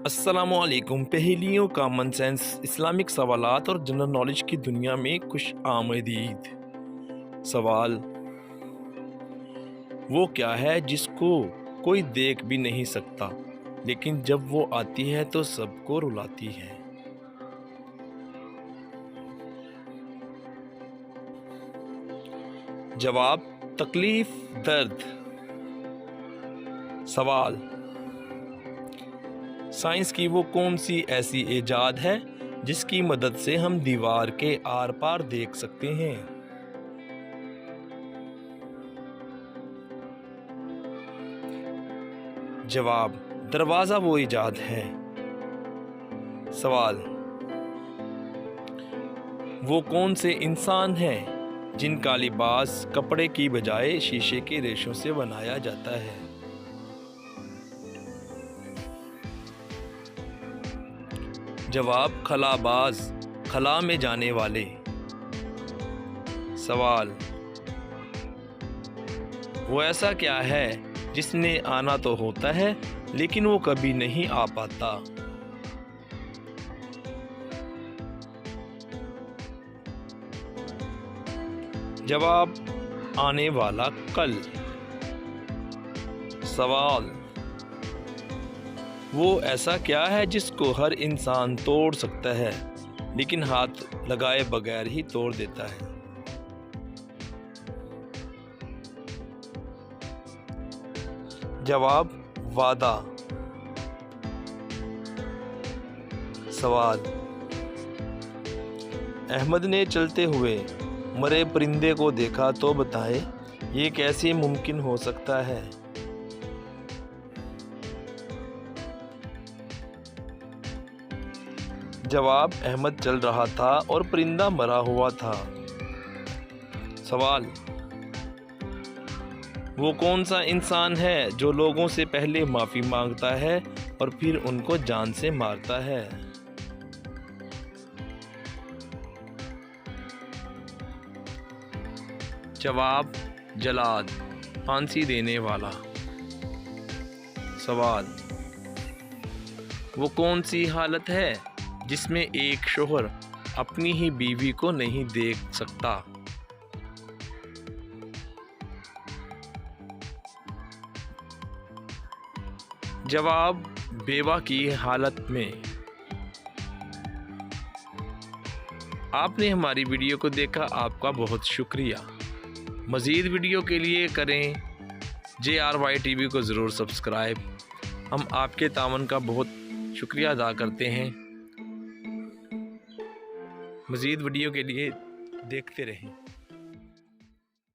السلام علیکم۔ پہیلیوں common sense, Islamic سوالات اور جنرل نالج کی دنیا میں خوش آمدید۔ سوال: وہ کیا ہے جس کو کوئی دیکھ بھی نہیں سکتا لیکن جب وہ آتی ہے تو سب کو رلاتی ہے؟ جواب: تکلیف، درد۔ سوال: سائنس کی وہ کون سی ایسی ایجاد ہے جس کی مدد سے ہم دیوار کے آر پار دیکھ سکتے ہیں؟ جواب: دروازہ وہ ایجاد ہے۔ سوال: وہ کون سے انسان ہیں جن کا لباس کپڑے کی بجائے شیشے کے ریشوں سے بنایا جاتا ہے؟ جواب: خلا باز، خلا میں جانے والے۔ سوال: وہ ایسا کیا ہے جس نے آنا تو ہوتا ہے لیکن وہ کبھی نہیں آ پاتا؟ جواب: آنے والا کل۔ سوال: وہ ایسا کیا ہے جس کو ہر انسان توڑ سکتا ہے لیکن ہاتھ لگائے بغیر ہی توڑ دیتا ہے؟ جواب: وعدہ۔ سوال: احمد نے چلتے ہوئے مرے پرندے کو دیکھا تو بتائے یہ کیسے ممکن ہو سکتا ہے؟ جواب: احمد چل رہا تھا اور پرندہ مرا ہوا تھا۔ سوال: وہ کون سا انسان ہے جو لوگوں سے پہلے معافی مانگتا ہے اور پھر ان کو جان سے مارتا ہے؟ جواب: جلاد، پھانسی دینے والا۔ سوال: وہ کون سی حالت ہے جس میں ایک شوہر اپنی ہی بیوی کو نہیں دیکھ سکتا؟ جواب: بیوہ کی حالت میں۔ آپ نے ہماری ویڈیو کو دیکھا، آپ کا بہت شکریہ۔ مزید ویڈیو کے لیے کریں JRY TV کو ضرور سبسکرائب۔ ہم آپ کے تعاون کا بہت شکریہ ادا کرتے ہیں۔ مزید ویڈیو کے لیے دیکھتے رہیں۔